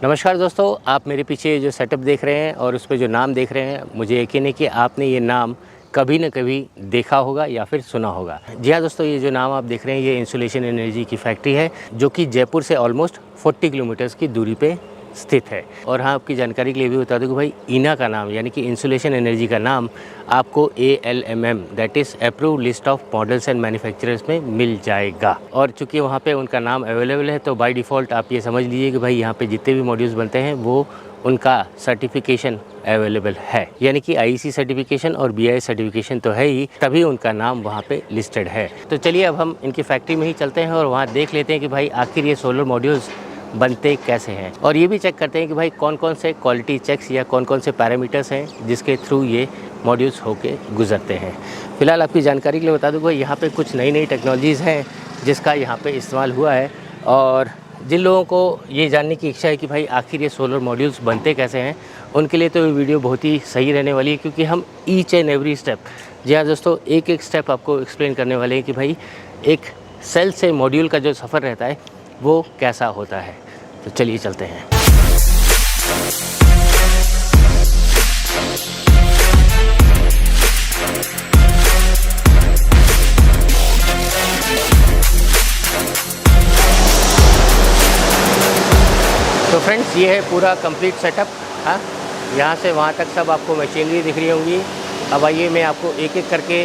नमस्कार दोस्तों, आप मेरे पीछे जो सेटअप देख रहे हैं और उस पे जो नाम देख रहे हैं, मुझे यकीन है कि आपने ये नाम कभी न कभी देखा होगा या फिर सुना होगा। जी हाँ दोस्तों, ये जो नाम आप देख रहे हैं ये इंसुलेशन एनर्जी की फैक्ट्री है जो कि जयपुर से ऑलमोस्ट 40 किलोमीटर्स की दूरी पे स्थित है। और हाँ, आपकी जानकारी के लिए भी बता दूं कि भाई ईना का नाम यानी कि इंसुलेशन एनर्जी का नाम आपको ALMM that is approved list of models and manufacturers में मिल जाएगा। और चूँकि वहाँ पे उनका नाम अवेलेबल है तो बाय डिफ़ॉल्ट आप ये समझ लीजिए कि भाई यहाँ पे जितने भी मॉड्यूल्स बनते हैं वो उनका सर्टिफिकेशन अवेलेबल है, यानी कि IEC सर्टिफिकेशन और BIS सर्टिफिकेशन तो है ही, तभी उनका नाम वहाँ पे लिस्टेड है। तो चलिए अब हम इनकी फैक्ट्री में ही चलते हैं और वहाँ देख लेते हैं कि भाई आखिर ये सोलर मॉड्यूल्स बनते कैसे हैं, और ये भी चेक करते हैं कि भाई कौन कौन से क्वालिटी चेक्स या कौन कौन से पैरामीटर्स हैं जिसके थ्रू ये मॉड्यूल्स होके गुजरते हैं। फिलहाल आपकी जानकारी के लिए बता दूँ भाई यहाँ पे कुछ नई नई टेक्नोलॉजीज़ हैं जिसका यहाँ पे इस्तेमाल हुआ है, और जिन लोगों को ये जानने की इच्छा है कि भाई आखिर ये सोलर मॉड्यूल्स बनते कैसे हैं, उनके लिए तो ये वीडियो बहुत ही सही रहने वाली है, क्योंकि हम ईच एंड एवरी स्टेप, जी हाँ दोस्तों, एक एक स्टेप आपको एक्सप्लेन करने वाले हैं कि भाई एक सेल से मॉड्यूल का जो सफ़र रहता है वो कैसा होता है। तो चलिए चलते हैं। तो फ्रेंड्स, ये है पूरा कंप्लीट सेटअप। हाँ, यहाँ से वहाँ तक सब आपको मशीनरी दिख रही होंगी। अब आइए मैं आपको एक एक करके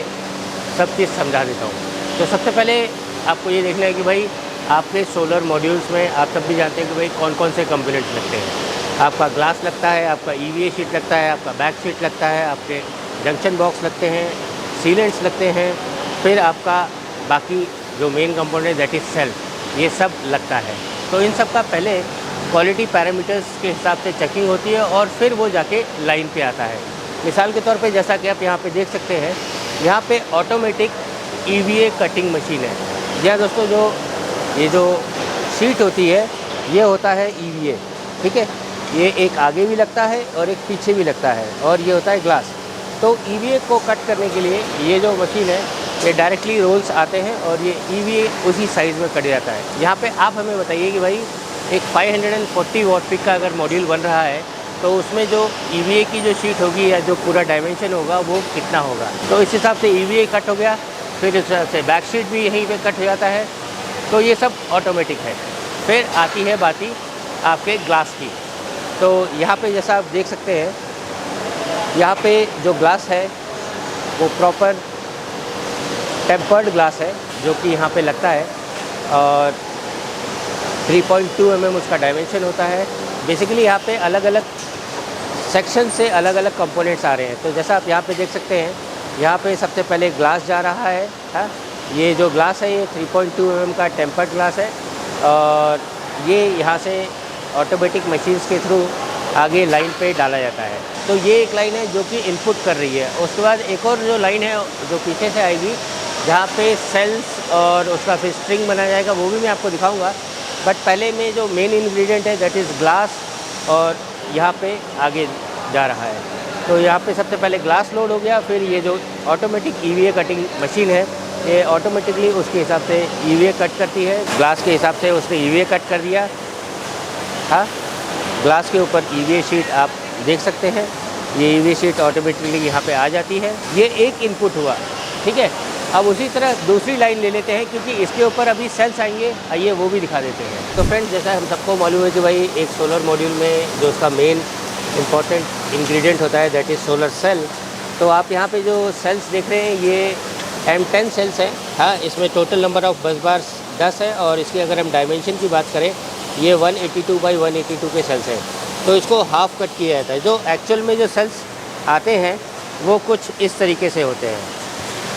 सब चीज़ समझा देता हूँ। तो सबसे पहले आपको ये देखना है कि भाई आपके सोलर मॉड्यूल्स में आप सब भी जानते हैं कि भाई कौन कौन से कंपोनेंट्स लगते हैं। आपका ग्लास लगता है, आपका EVA शीट लगता है, आपका बैक शीट लगता है, आपके जंक्शन बॉक्स लगते हैं, सीलेंट्स लगते हैं, फिर आपका बाकी जो main component that is cell, ये सब लगता है। तो इन सब का पहले क्वालिटी पैरामीटर्स के हिसाब से चेकिंग होती है और फिर वो जाके लाइन पे आता है। मिसाल के तौर पे जैसा कि आप यहाँ पे देख सकते हैं, यहाँ पे ऑटोमेटिक EVA कटिंग मशीन है। जी हाँ दोस्तों, ये जो शीट होती है ये होता है EVA, ठीक है। ये एक आगे भी लगता है और एक पीछे भी लगता है, और ये होता है ग्लास। तो EVA को कट करने के लिए ये जो मशीन है ये डायरेक्टली रोल्स आते हैं और ये EVA उसी साइज़ में कट जाता है। यहाँ पे आप हमें बताइए कि भाई एक 540 वॉट पीक का अगर मॉड्यूल बन रहा है तो उसमें जो EVA की जो शीट होगी या जो पूरा डायमेंशन होगा वो कितना होगा। तो इस हिसाब से EVA कट हो गया, फिर इस हिसाब से बैक शीट भी यहीं पे कट हो जाता है। तो ये सब ऑटोमेटिक है। फिर आती है बाती आपके ग्लास की। तो यहाँ पे जैसा आप देख सकते हैं, यहाँ पे जो ग्लास है वो प्रॉपर टेम्पर्ड ग्लास है जो कि यहाँ पे लगता है, और 3.2 mm उसका डायमेंशन होता है। बेसिकली यहाँ पे अलग अलग सेक्शन से अलग अलग कंपोनेंट्स आ रहे हैं। तो जैसा आप यहाँ पे देख सकते हैं, यहाँ पे सबसे पहले ग्लास जा रहा है। हाँ, ये जो ग्लास है ये 3.2 mm का टेम्पर्ड ग्लास है, और ये यहाँ से ऑटोमेटिक मशीन्स के थ्रू आगे लाइन पे डाला जाता है। तो ये एक लाइन है जो कि इनपुट कर रही है। उसके बाद एक और जो लाइन है जो पीछे से आएगी, जहाँ पे सेल्स और उसका फिर स्ट्रिंग बनाया जाएगा, वो भी मैं आपको दिखाऊंगा। बट पहले में जो मेन इंग्रेडिएंट है दैट इज़ ग्लास, और यहाँ पे आगे जा रहा है। तो यहाँ पे सबसे पहले ग्लास लोड हो गया, फिर ये जो ऑटोमेटिक EVA कटिंग मशीन है ये ऑटोमेटिकली उसके हिसाब से EVA कट करती है। ग्लास के हिसाब से उसने EVA कट कर दिया। हाँ, ग्लास के ऊपर EVA शीट आप देख सकते हैं, ये EVA शीट ऑटोमेटिकली यहाँ पे आ जाती है। ये एक इनपुट हुआ, ठीक है। अब उसी तरह दूसरी लाइन ले लेते हैं, क्योंकि इसके ऊपर अभी सेल्स आएंगे, आइए वो भी दिखा देते हैं। तो फ्रेंड्स, जैसा हम सबको मालूम है कि भाई एक सोलर मॉड्यूल में जो उसका मेन इम्पॉर्टेंट इंग्रेडिएंट होता है दैट इज़ सोलर सेल। तो आप यहाँ पे जो सेल्स देख रहे हैं ये M10 सेल्स हैं। हाँ, इसमें टोटल नंबर ऑफ बस बार्स 10 है, और इसकी अगर हम डायमेंशन की बात करें ये 182 बाई 182 के सेल्स हैं। तो इसको हाफ कट किया जाता है। जो एक्चुअल में जो सेल्स आते हैं वो कुछ इस तरीके से होते हैं।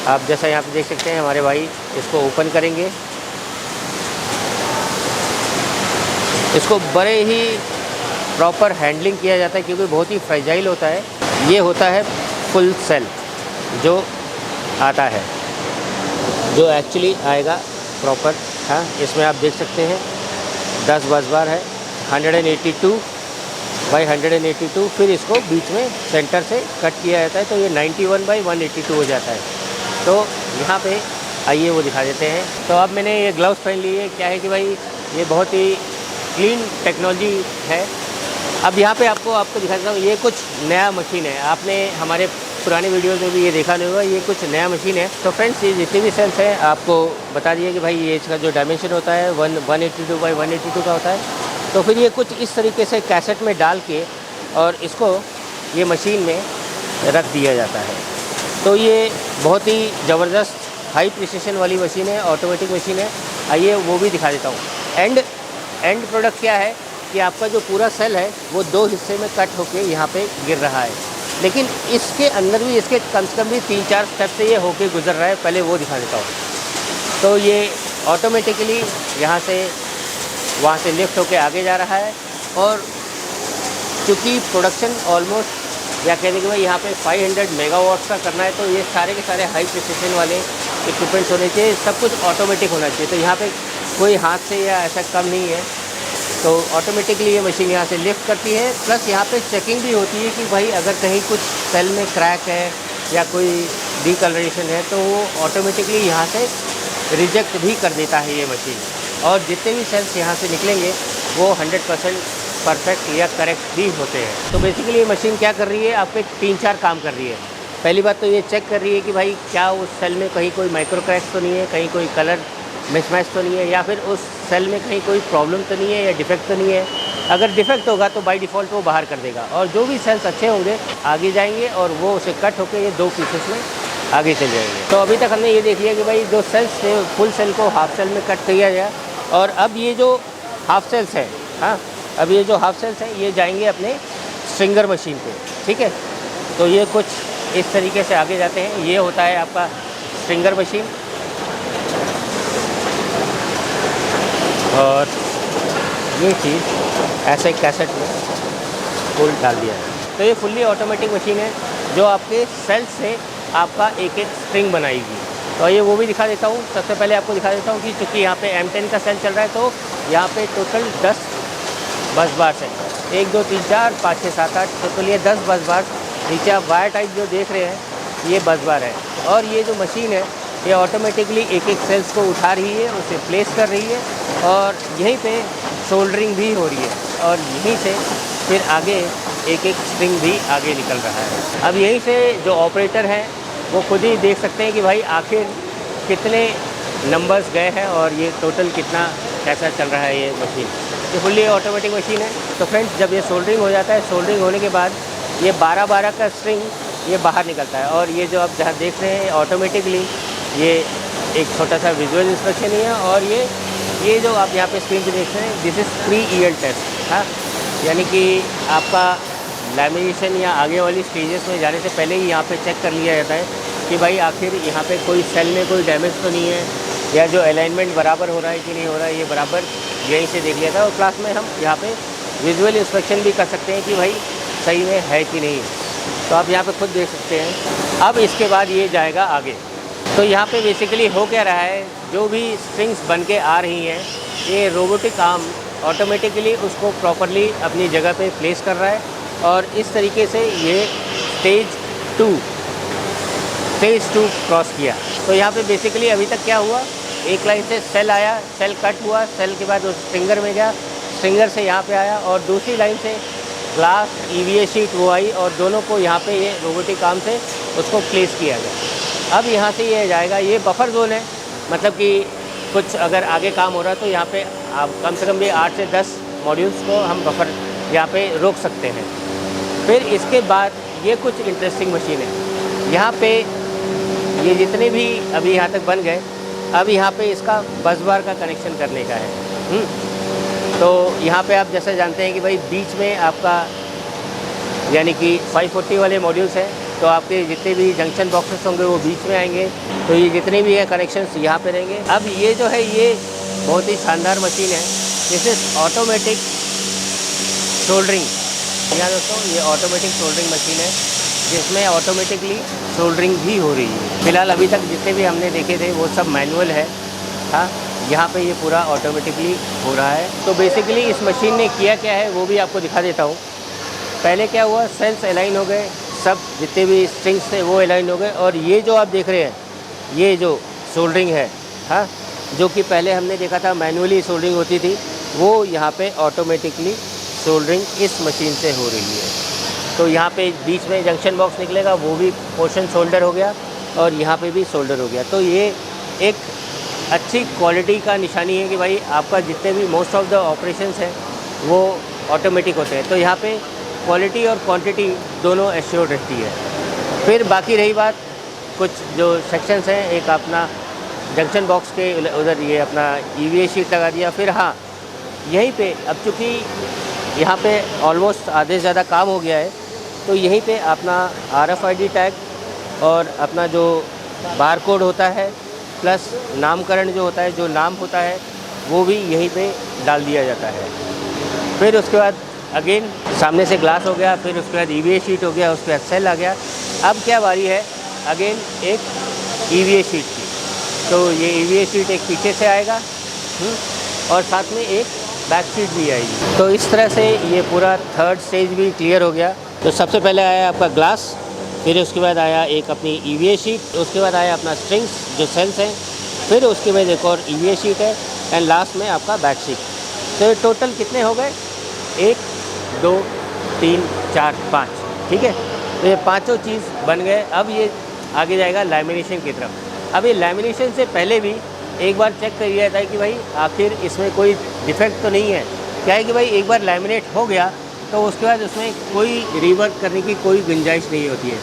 आप जैसा यहाँ पे देख सकते हैं, हमारे भाई इसको ओपन करेंगे। इसको बड़े ही प्रॉपर हैंडलिंग किया जाता है क्योंकि बहुत ही फ्रेजाइल होता है। ये होता है फुल सेल जो आता है, जो एक्चुअली आएगा प्रॉपर। हाँ, इसमें आप देख सकते हैं 10 बस बार है, 182 बाई 182, फिर इसको बीच में सेंटर से कट किया जाता है, तो ये 91 बाई 182 हो जाता है। तो यहाँ पे आइए वो दिखा देते हैं। तो अब मैंने ये ग्लव्स पहन लिए। क्या है कि भाई ये बहुत ही क्लीन टेक्नोलॉजी है अब यहाँ पे आपको दिखाता हूँ, ये कुछ नया मशीन है। आपने हमारे पुराने वीडियोज़ में भी ये देखा नहीं होगा, ये कुछ नया मशीन है। तो फ्रेंड्स, ये जितनी भी सेल्स है आपको बता दिए कि भाई ये इसका जो डायमेंशन होता है 182 बाई 182 का होता है। तो फिर ये कुछ इस तरीके से कैसेट में डाल के और इसको ये मशीन में रख दिया जाता है। तो ये बहुत ही ज़बरदस्त हाई प्रिसिशन वाली मशीन है, ऑटोमेटिक मशीन है। आइए वो भी दिखा देता हूँ। एंड प्रोडक्ट क्या है कि आपका जो पूरा सेल है वो 2 हिस्से में कट होके यहाँ पे गिर रहा है, लेकिन इसके अंदर भी इसके कम से कम भी 3-4 स्टेप से ये होके गुजर रहा है। पहले वो दिखा देता हूँ। तो ये ऑटोमेटिकली यहाँ से वहाँ से लिफ्ट होके आगे जा रहा है। और चूँकि प्रोडक्शन ऑलमोस्ट या कहने के भाई यहाँ पे 500 मेगावाट्स का करना है, तो ये सारे के सारे हाई प्रिसिशन वाले इक्विपमेंट्स होने चाहिए, सब कुछ ऑटोमेटिक होना चाहिए। तो यहाँ पे कोई हाथ से या ऐसा कम नहीं है। तो ऑटोमेटिकली ये मशीन यहाँ से लिफ्ट करती है। प्लस यहाँ पे चेकिंग भी होती है कि भाई अगर कहीं कुछ सेल में क्रैक है या कोई डिकलरेशन है, तो वो ऑटोमेटिकली यहाँ से रिजेक्ट भी कर देता है ये मशीन। और जितने भी सेल्स यहाँ से निकलेंगे वो 100% परफेक्ट या करेक्ट भी होते हैं। तो बेसिकली ये मशीन क्या कर रही है, आपके 3-4 काम कर रही है। पहली बात तो ये चेक कर रही है कि भाई क्या उस सेल में कहीं कोई माइक्रो क्रैक्स तो नहीं है, कहीं कोई कलर मिसमैच तो नहीं है, या फिर उस सेल में कहीं कोई प्रॉब्लम तो नहीं है या डिफेक्ट तो नहीं है। अगर डिफेक्ट होगा तो बाय डिफ़ॉल्ट वो बाहर कर देगा, और जो भी सेल्स अच्छे होंगे आगे जाएंगे और वो उसे कट होकर ये 2 पीसेस में आगे चल जाएंगे। तो अभी तक हमने ये देख लिया कि भाई जो सेल्स थे फुल सेल को हाफ सेल में कट किया गया, और अब ये जो हाफ सेल्स है, हाँ, अब ये जो हाफ सेल्स हैं ये जाएंगे अपने स्ट्रिंगर मशीन पे। ठीक है, तो ये कुछ इस तरीके से आगे जाते हैं। ये होता है आपका स्ट्रिंगर मशीन, और ये चीज़ ऐसे कैसेट में फुल डाल दिया है। तो ये फुल्ली ऑटोमेटिक मशीन है जो आपके सेल से आपका एक स्ट्रिंग बनाएगी। तो ये वो भी दिखा देता हूँ। सबसे पहले आपको दिखा देता हूँ कि चूँकि यहाँ पे M10 का सेल चल रहा है, तो यहाँ पे टोटल 10 बस बार्स है। 1 2 3 4 5 6 7 8, टोटल ये 10 बस बार। नीचे आप वायर टाइप जो देख रहे हैं ये बस बार है। और ये जो मशीन है ये ऑटोमेटिकली एक सेल्स को उठा रही है, उसे प्लेस कर रही है, और यहीं पे सोल्डरिंग भी हो रही है, और यहीं से फिर आगे एक स्ट्रिंग भी आगे निकल रहा है। अब यहीं से जो ऑपरेटर हैं वो खुद ही देख सकते हैं कि भाई आखिर कितने नंबर्स गए हैं और ये टोटल कितना कैसा चल रहा है ये मशीन। ये फुल्ली ऑटोमेटिक मशीन है। तो फ्रेंड्स, जब ये सोल्डरिंग हो जाता है, सोल्डरिंग होने के बाद ये 12-12 का स्ट्रिंग ये बाहर निकलता है। और ये जो आप जहाँ देख रहे हैं ऑटोमेटिकली ये एक छोटा सा विजुअल इंस्ट्रक्शन ही है। और ये जो आप यहाँ पे स्क्रीन पे देख रहे हैं, दिस इज़ प्री-ईएल टेस्ट। हाँ, यानी कि आपका लैमिनेशन या आगे वाली स्टेजेस में जाने से पहले ही यहाँ पे चेक कर लिया जाता है कि भाई आखिर यहाँ पे कोई सेल में कोई डैमेज तो नहीं है, या जो अलाइनमेंट बराबर हो रहा है कि नहीं हो रहा है, ये बराबर यहीं से देख लिया था। और क्लास में हम यहाँ पे विजुअल इंस्पेक्शन भी कर सकते हैं कि भाई सही में है कि नहीं। तो आप यहाँ पे खुद देख सकते हैं। अब इसके बाद ये जाएगा आगे। तो यहाँ पे बेसिकली हो क्या रहा है, जो भी स्ट्रिंग्स बन के आ रही हैं, ये रोबोटिक आर्म ऑटोमेटिकली उसको प्रॉपरली अपनी जगह पे प्लेस कर रहा है। और इस तरीके से ये स्टेज 2 क्रॉस किया। तो यहाँ पे बेसिकली अभी तक क्या हुआ, एक लाइन से सेल आया, सेल कट हुआ, सेल के बाद उस स्ट्रिंगर में गया, स्ट्रिंगर से यहाँ पे आया, और दूसरी लाइन से ग्लास EVA शीट वो आई, और दोनों को यहाँ पे ये रोबोटिक आर्म से उसको प्लेस किया गया। अब यहाँ से ये जाएगा, ये बफर जोन है, मतलब कि कुछ अगर आगे काम हो रहा है तो यहाँ पे आप कम से कम भी 8 से 10 मॉड्यूल्स को हम बफर यहाँ पे रोक सकते हैं। फिर इसके बाद ये कुछ इंटरेस्टिंग मशीन है। यहाँ पे ये जितने भी अभी यहाँ तक बन गए, अब यहाँ पे इसका बस बार का कनेक्शन करने का है। तो यहाँ पे आप जैसे जानते हैं कि भाई बीच में आपका यानी कि 540 वाले मॉड्यूल्स हैं, तो आपके जितने भी जंक्शन बॉक्सेस होंगे वो बीच में आएंगे। तो ये जितने भी है कनेक्शंस यहाँ पे रहेंगे। अब ये जो है ये बहुत ही शानदार मशीन है, जैसे ऑटोमेटिक सोल्डरिंग। यहाँ दोस्तों ये ऑटोमेटिक सोल्डरिंग मशीन है जिसमें ऑटोमेटिकली सोल्डरिंग भी हो रही है। फ़िलहाल अभी तक जितने भी हमने देखे थे वो सब मैनुअल है। हाँ, यहाँ पे ये पूरा ऑटोमेटिकली हो रहा है। तो बेसिकली इस मशीन ने किया क्या है वो भी आपको दिखा देता हूँ। पहले क्या हुआ, सेल्स अलाइन हो गए, सब जितने भी स्ट्रिंग्स थे वो अलाइन हो गए, और ये जो आप देख रहे हैं ये जो सोल्डरिंग है, हाँ, जो कि पहले हमने देखा था मैनुअली सोल्डरिंग होती थी, वो यहाँ पे ऑटोमेटिकली सोल्डरिंग इस मशीन से हो रही है। तो यहाँ पे बीच में जंक्शन बॉक्स निकलेगा, वो भी पोर्शन सोल्डर हो गया और यहाँ पे भी सोल्डर हो गया। तो ये एक अच्छी क्वालिटी का निशानी है कि भाई आपका जितने भी मोस्ट ऑफ द ऑपरेशंस हैं वो ऑटोमेटिक होते हैं। तो यहाँ पे क्वालिटी और क्वांटिटी दोनों एश्योर्ड रहती है। फिर बाकी रही बात कुछ जो सेक्शंस हैं, एक अपना जंक्शन बॉक्स के उधर ये अपना EVA शीट लगा दिया। फिर हाँ, यहीं पे अब चूँकि यहाँ पे ऑलमोस्ट आधे से ज़्यादा काम हो गया है, तो यहीं पे अपना RFID टैग और अपना जो बार कोड होता है प्लस नामकरण जो होता है, जो नाम होता है, वो भी यहीं पे डाल दिया जाता है। फिर उसके बाद अगेन सामने से ग्लास हो गया, फिर उसके बाद EVA शीट हो गया, उसके बाद सेल आ गया। अब क्या बारी है अगेन एक EVA शीट की। तो ये EVA शीट एक पीछे से आएगा और साथ में एक बैक शीट भी आएगी। तो इस तरह से ये पूरा थर्ड स्टेज भी क्लियर हो गया। तो सबसे पहले आया आपका ग्लास, फिर उसके बाद आया एक अपनी EVA शीट, उसके बाद आया अपना स्ट्रिंग्स जो सेल्स हैं, फिर उसके बाद एक और EVA शीट है एंड लास्ट में आपका बैक शीट। तो ये टोटल कितने हो गए? 1 2 3 4 5, ठीक है। तो ये पाँचों चीज़ बन गए। अब ये आगे जाएगा लैमिनेशन की तरफ। अब ये लैमिनेशन से पहले भी एक बार चेक कर लिया जाता है कि भाई आखिर इसमें कोई डिफेक्ट तो नहीं है। क्या है कि भाई एक बार लैमिनेट हो गया तो उसके बाद उसमें कोई रीवर्क करने की कोई गुंजाइश नहीं होती है।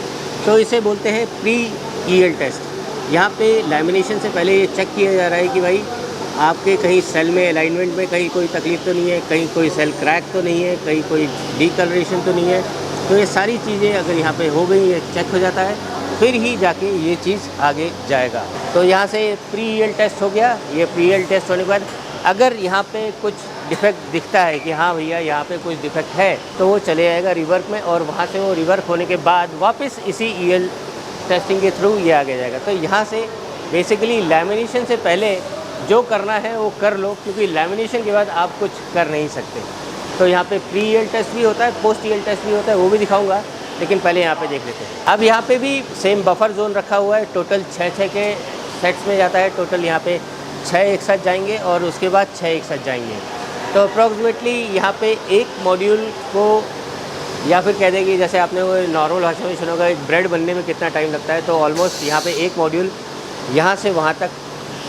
तो इसे बोलते हैं प्री EL टेस्ट। यहाँ पे लैमिनेशन से पहले ये चेक किया जा रहा है कि भाई आपके कहीं सेल में अलाइनमेंट में कहीं कोई तकलीफ़ तो नहीं है, कहीं कोई सेल क्रैक तो नहीं है, कहीं कोई डीकलरेशन तो नहीं है। तो ये सारी चीज़ें अगर यहाँ पे हो गई, ये चेक हो जाता है, फिर ही जाके ये चीज़ आगे जाएगा। तो यहाँ से प्री EL टेस्ट हो गया। ये प्री EL टेस्ट होने के बाद अगर यहाँ पे कुछ डिफेक्ट दिखता है कि हाँ भैया यहाँ पे कुछ डिफेक्ट है, तो वो चले जाएगा रिवर्क में और वहाँ से वो रिवर्क होने के बाद वापस इसी EL टेस्टिंग के थ्रू ये आगे जाएगा। तो यहाँ से बेसिकली लैमिनेशन से पहले जो करना है वो कर लो, क्योंकि लैमिनेशन के बाद आप कुछ कर नहीं सकते। तो यहाँ पे प्री EL टेस्ट भी होता है, पोस्ट EL टेस्ट भी होता है, वो भी दिखाऊंगा, लेकिन पहले यहाँ पे देख लेते हैं। अब यहाँ पे भी सेम बफर जोन रखा हुआ है। टोटल 6 के सेट्स में जाता है। टोटल यहाँ पे 6 एक साथ जाएंगे और उसके बाद 6 एक साथ जाएंगे। तो अप्रॉक्सीमेटली यहाँ पे एक मॉड्यूल को, या फिर कह देंगे जैसे आपने वो नॉर्मल भाषा में सुना होगा एक ब्रेड बनने में कितना टाइम लगता है, तो ऑलमोस्ट यहाँ पे एक मॉड्यूल यहाँ से वहाँ तक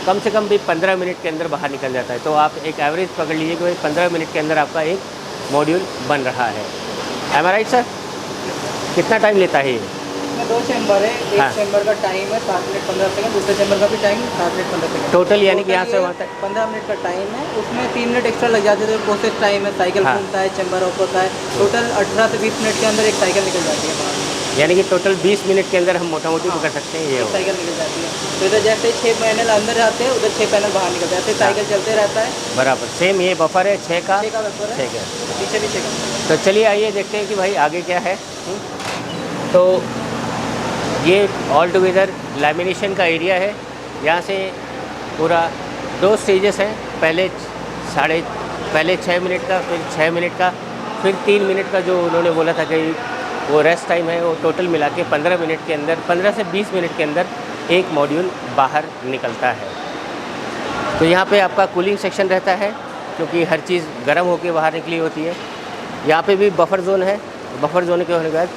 कम से कम भी 15 मिनट के अंदर बाहर निकल जाता है। तो आप एक एवरेज पकड़ लीजिए कि भाई 15 मिनट के अंदर आपका एक मॉड्यूल बन रहा है। एम आई राइट सर? कितना टाइम लेता है ये? इसमें 2 चैम्बर है। एक चैम्बर का टाइम है 7 मिनट 15 सेकंड, दूसरे चैम्बर का भी टाइम 7 मिनट 15 सेकंड। टोटल यानी कि यहाँ से वहाँ तक 15 मिनट का टाइम है। उसमें 3 मिनट एक्स्ट्रा लग जाते थे, प्रोसेस टाइम है, साइकिल घूमता है, चैम्बर ऑफ होता है। टोटल 18 से 20 मिनट के अंदर एक साइकिल निकल जाती है बाहर। यानी कि टोटल 20 मिनट के अंदर हम मोटा मोटी पकड़ सकते हैं ये हो। साइकिल निकल जाती है। तो इधर जैसे 6 पैनल अंदर आते हैं, उधर 6 पैनल बाहर निकल जाते हैं। साइकिल चलते रहता है बराबर। सेम ये बफर है 6 का बफर है, 6 का। पीछे भी 6 का। तो चलिए आइए देखते हैं कि भाई आगे क्या है। तो ये ऑल टुगेदर लैमिनेशन का एरिया है। यहाँ से पूरा 2 स्टेजेस हैं। पहले 6 मिनट का, फिर 6 मिनट का, फिर 3 मिनट का जो उन्होंने बोला था कि वो रेस्ट टाइम है, वो टोटल मिला के 15 मिनट के अंदर, 15 से 20 मिनट के अंदर एक मॉड्यूल बाहर निकलता है। तो यहाँ पे आपका कूलिंग सेक्शन रहता है, क्योंकि हर चीज़ गर्म होकर बाहर निकली होती है। यहाँ पे भी बफर जोन है। बफर जोन के होने के बाद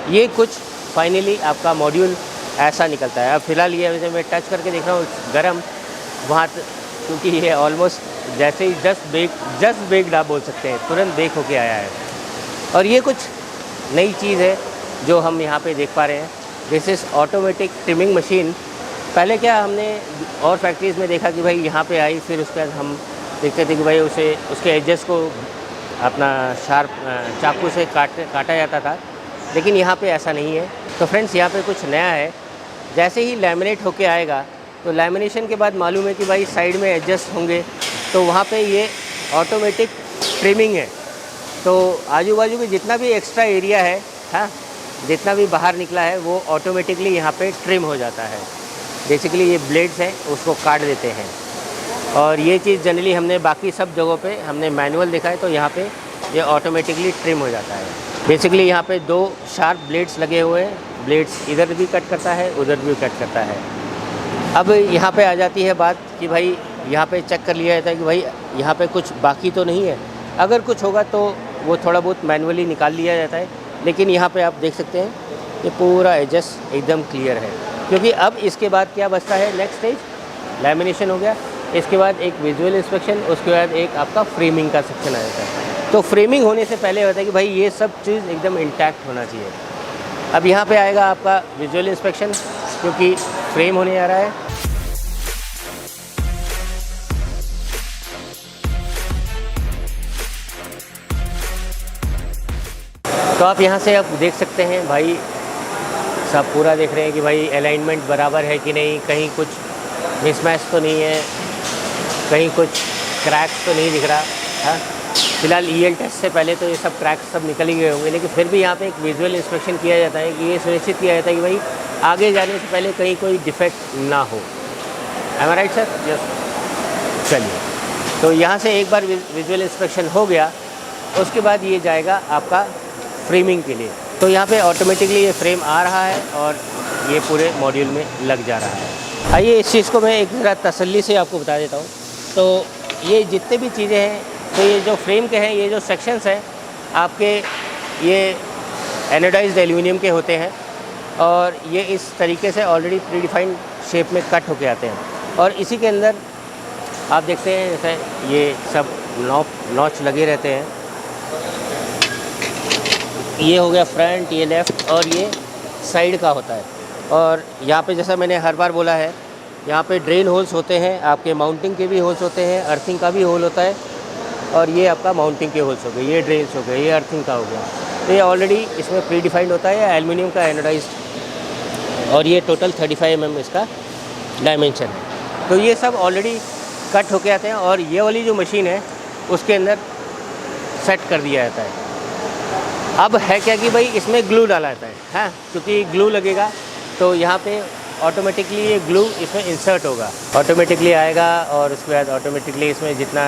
ये कुछ फाइनली आपका मॉड्यूल ऐसा निकलता है। अब फिलहाल ये वैसे मैं टच करके देख रहा हूँ गर्म वहाँ, क्योंकि ये ऑलमोस्ट जैसे ही जस्ट बेक्ड आप बोल सकते हैं, तुरंत बेक होके आया है। और ये कुछ नई चीज़ है जो हम यहाँ पे देख पा रहे हैं। This is automatic trimming machine. पहले क्या हमने और फैक्ट्रीज़ में देखा कि भाई यहाँ पे आई, फिर उसके बाद हम देखते थे कि भाई उसके एजेस को अपना शार्प चाकू से काटा जाता था, लेकिन यहाँ पे ऐसा नहीं है। तो फ्रेंड्स यहाँ पे कुछ नया है। जैसे ही लैमिनेट होके आएगा तो लैमिनेशन के बाद मालूम है कि भाई साइड में एडजस्ट होंगे, तो वहाँ पे ये ऑटोमेटिक ट्रिमिंग है। तो आजू बाजू में जितना भी एक्स्ट्रा एरिया है, हाँ, जितना भी बाहर निकला है वो ऑटोमेटिकली यहाँ पे ट्रिम हो जाता है। बेसिकली ये ब्लेड्स हैं उसको काट देते हैं। और ये चीज़ जनरली हमने बाकी सब जगहों पे हमने मैनुअल देखा है, तो यहाँ पे ये ऑटोमेटिकली ट्रिम हो जाता है। बेसिकली यहाँ पे 2 शार्प ब्लेड्स लगे हुए हैं। ब्लेड्स इधर भी कट करता है, उधर भी कट करता है। अब यहाँ पे आ जाती है बात कि भाई यहाँ पे चेक कर लिया जाता है कि भाई यहाँ पे कुछ बाकी तो नहीं है। अगर कुछ होगा तो वो थोड़ा बहुत मैनुअली निकाल लिया जाता है, लेकिन यहाँ पे आप देख सकते हैं कि पूरा एजेस एकदम क्लियर है। क्योंकि अब इसके बाद क्या बचता है, नेक्स्ट स्टेज लैमिनेशन हो गया, इसके बाद एक विजुअल इंस्पेक्शन, उसके बाद एक आपका फ्रेमिंग का सेक्शन आ जाता है। तो फ्रेमिंग होने से पहले होता है कि भाई ये सब चीज़ एकदम इंटैक्ट होना चाहिए। अब यहाँ पे आएगा आपका विजुअल इंस्पेक्शन, क्योंकि फ्रेम होने जा रहा है। तो आप यहाँ से आप देख सकते हैं भाई, सब पूरा देख रहे हैं कि भाई अलाइनमेंट बराबर है कि नहीं, कहीं कुछ मिसमैच तो नहीं है, कहीं कुछ क्रैक्स तो नहीं दिख रहा है। फिलहाल ईएल टेस्ट से पहले तो ये सब क्रैक्स सब निकल ही गए होंगे, लेकिन फिर भी यहाँ पे एक विजुअल इंस्पेक्शन किया जाता है कि ये सुनिश्चित किया जाता है कि भाई आगे जाने से पहले कहीं कोई डिफेक्ट ना हो। एम आई राइट सर? यस। चलिए, तो यहाँ से एक बार विजुअल इंस्पेक्शन हो गया, उसके बाद ये जाएगा आपका फ्रेमिंग के लिए। तो यहाँ पे ऑटोमेटिकली ये फ्रेम आ रहा है और ये पूरे मॉड्यूल में लग जा रहा है। आइए इस चीज़ को मैं एक ज़रा तसल्ली से आपको बता देता हूँ। तो ये जितने भी चीज़ें हैं, तो ये जो फ्रेम के हैं, ये जो सेक्शंस हैं आपके, ये एनोडाइज्ड एल्यूमिनियम के होते हैं और ये इस तरीके से ऑलरेडी प्रीडिफाइंड शेप में कट होके आते हैं। और इसी के अंदर आप देखते हैं जैसे ये सब नॉच लगे रहते हैं। ये हो गया फ्रंट, ये लेफ़्ट और ये साइड का होता है। और यहाँ पे जैसा मैंने हर बार बोला है, यहाँ पे ड्रेन होल्स होते हैं, आपके माउंटिंग के भी होल्स होते हैं, अर्थिंग का भी होल होता है। और ये आपका माउंटिंग के होल्स हो गए, ये ड्रेन्स हो गए, ये अर्थिंग का हो गया। तो ये ऑलरेडी इसमें प्री डिफाइंड होता है, एल्युमिनियम का एनोडाइज्ड, और ये टोटल 35 mm इसका डायमेंशन है। तो ये सब ऑलरेडी कट होके आते हैं और ये वाली जो मशीन है उसके अंदर सेट कर दिया जाता है। अब है क्या कि भाई इसमें ग्लू डाला जाता है, हाँ, क्योंकि ग्लू लगेगा तो यहाँ पे ऑटोमेटिकली ये ग्लू इसमें इंसर्ट होगा, ऑटोमेटिकली आएगा और उसके बाद ऑटोमेटिकली इसमें जितना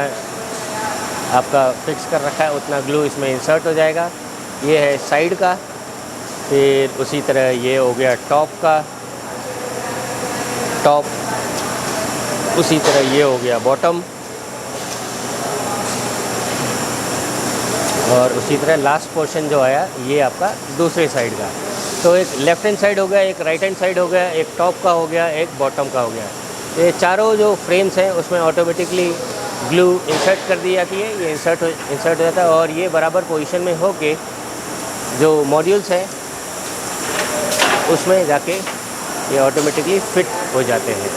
आपका फिक्स कर रखा है उतना ग्लू इसमें इंसर्ट हो जाएगा। ये है साइड का, फिर उसी तरह ये हो गया टॉप का, टॉप, उसी तरह ये हो गया बॉटम, और उसी तरह लास्ट पोर्शन जो आया ये आपका दूसरे साइड का। तो एक लेफ़्ट हैंड साइड हो गया, एक राइट हैंड साइड हो गया, एक टॉप का हो गया, एक बॉटम का हो गया। तो ये चारों जो फ्रेम्स हैं उसमें ऑटोमेटिकली ग्लू इंसर्ट कर दी जाती है, ये इंसर्ट हो जाता है और ये बराबर पोजीशन में होके जो मॉड्यूल्स हैं उसमें जाके ये ऑटोमेटिकली फिट हो जाते हैं।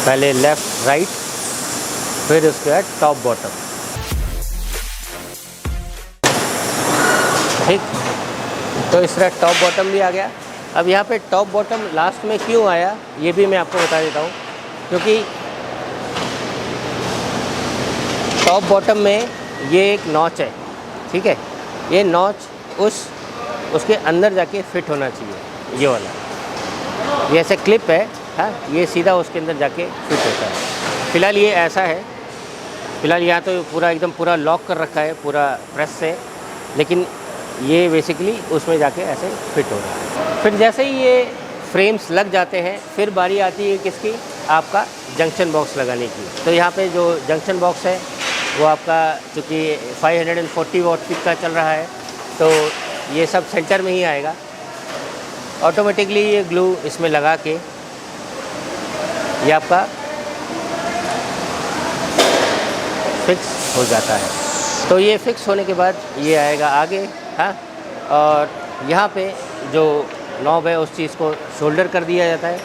पहले लेफ़्ट राइट, फिर उसके बाद टॉप बॉटम, ठीक। तो इस तरह टॉप बॉटम भी आ गया। अब यहाँ पे टॉप बॉटम लास्ट में क्यों आया ये भी मैं आपको बता देता हूँ, क्योंकि टॉप बॉटम में ये एक नॉच है, ठीक है। ये नॉच उसके अंदर जाके फिट होना चाहिए, ये वाला, ये ऐसे क्लिप है, हाँ, ये सीधा उसके अंदर जाके फिट होता है। फ़िलहाल ये ऐसा है, फ़िलहाल यहाँ तो पूरा एकदम पूरा लॉक कर रखा है पूरा प्रेस से, लेकिन ये बेसिकली उसमें जाके ऐसे फिट हो रहा है। फिर जैसे ही ये फ्रेम्स लग जाते हैं, फिर बारी आती है किसकी, आपका जंक्शन बॉक्स लगाने की। तो यहाँ पे जो जंक्शन बॉक्स है वो आपका, चूँकि 540 वाट पिक का चल रहा है, तो ये सब सेंटर में ही आएगा। ऑटोमेटिकली ये ग्लू इसमें लगा के ये आपका फिक्स हो जाता है। तो ये फिक्स होने के बाद ये आएगा आगे, हाँ, और यहाँ पे जो नॉब है उस चीज़ को शोल्डर कर दिया जाता है।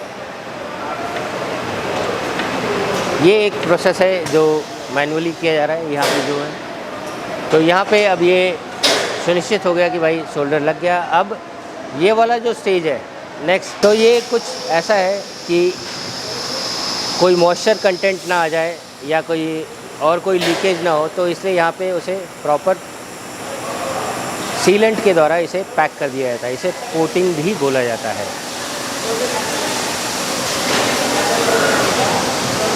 ये एक प्रोसेस है जो मैनुअली किया जा रहा है यहाँ पे जो है। तो यहाँ पे अब ये सुनिश्चित हो गया कि भाई शोल्डर लग गया। अब ये वाला जो स्टेज है नेक्स्ट, तो ये कुछ ऐसा है कि कोई मॉइस्चर कंटेंट ना आ जाए या कोई लीकेज ना हो, तो इसलिए यहाँ पे उसे प्रॉपर सीलेंट के द्वारा इसे पैक कर दिया जाता है। इसे कोटिंग भी बोला जाता है।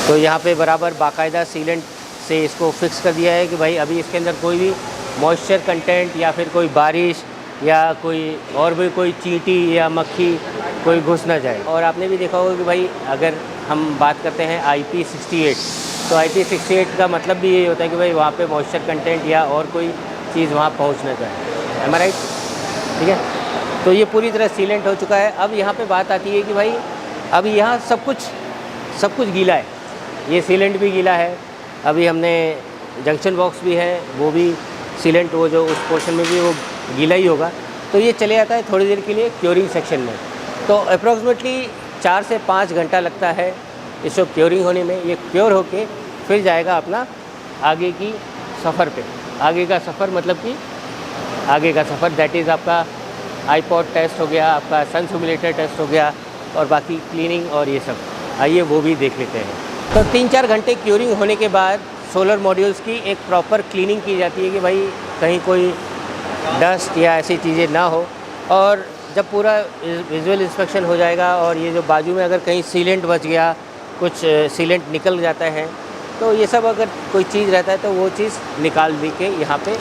तो यहाँ पे बराबर बाकायदा सीलेंट से इसको फिक्स कर दिया है कि भाई अभी इसके अंदर कोई भी मॉइस्चर कंटेंट या फिर कोई बारिश या कोई और भी कोई चींटी या मक्खी कोई घुस ना जाए। और आपने भी देखा होगा कि भाई अगर हम बात करते हैं IP68, तो IP68 का मतलब भी ये होता है कि भाई वहाँ पे मॉइस्चर कंटेंट या और कोई चीज़ वहाँ पहुँच ना जाए। एम आई राइट? ठीक है, तो ये पूरी तरह सीलेंट हो चुका है। अब यहाँ पे बात आती है कि भाई अब यहाँ सब कुछ गीला है, ये सीलेंट भी गीला है। अभी हमने जंक्शन बॉक्स भी है, वो भी सीलेंट, वो जो उस पोर्शन में भी वो गीला ही होगा। तो ये चले जाता है थोड़ी देर के लिए क्योरिंग सेक्शन में। तो अप्रॉक्सीमेटली 4 से 5 घंटा लगता है इसको क्योरिंग होने में। ये क्योर होके फिर जाएगा अपना आगे की सफ़र पे। आगे का सफ़र मतलब कि आगे का सफ़र दैट इज़ आपका आईपॉड टेस्ट हो गया, आपका सन सिमुलेटर टेस्ट हो गया, और बाकी क्लीनिंग और ये सब। आइए वो भी देख लेते हैं। तो 3-4 घंटे क्योरिंग होने के बाद सोलर मॉड्यूल्स की एक प्रॉपर क्लीनिंग की जाती है कि भाई कहीं कोई डस्ट या ऐसी चीज़ें ना हो। और जब पूरा विजुअल इंस्पेक्शन हो जाएगा और ये जो बाजू में अगर कहीं सीलेंट बच गया, कुछ सीलेंट निकल जाता है, तो ये सब अगर कोई चीज़ रहता है तो वो चीज़ निकाल दी के यहाँ पे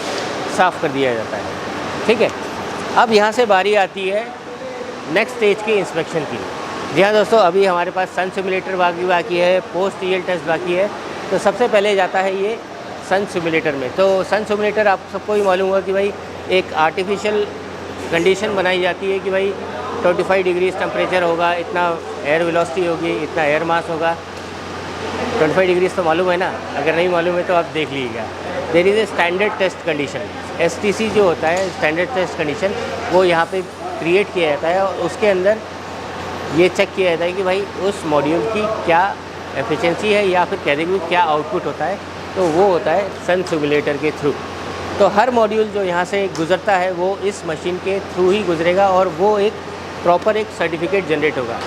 साफ़ कर दिया जाता है। ठीक है, अब यहाँ से बारी आती है नेक्स्ट स्टेज की इंस्पेक्शन की। जी हाँ दोस्तों, अभी हमारे पास सन सिमुलेटर बाकी है, पोस्ट ईएल टेस्ट बाकी है। तो सबसे पहले जाता है ये सन सिमुलेटर में। तो सन सिमुलेटर आप सबको ही मालूम होगा कि भाई एक आर्टिफिशियल कंडीशन बनाई जाती है कि भाई 25 डिग्रीज टेम्परेचर होगा, इतना एयर वेलोसिटी होगी, इतना एयर मास होगा। 25 डिग्रीज तो मालूम है ना, अगर नहीं मालूम है तो आप देख लीजिएगा। There is a standard test condition, STC जो होता है स्टैंडर्ड टेस्ट कंडीशन, वो यहाँ पे क्रिएट किया जाता है और उसके अंदर ये चेक किया जाता है कि भाई उस मॉड्यूल की क्या एफिशिएंसी है या फिर कह देंगे क्या आउटपुट होता है। तो वो होता है सन सिमुलेटर के थ्रू। तो हर मॉड्यूल जो यहाँ से गुज़रता है वो इस मशीन के थ्रू ही गुजरेगा और वो एक प्रॉपर एक सर्टिफिकेट जनरेट होगा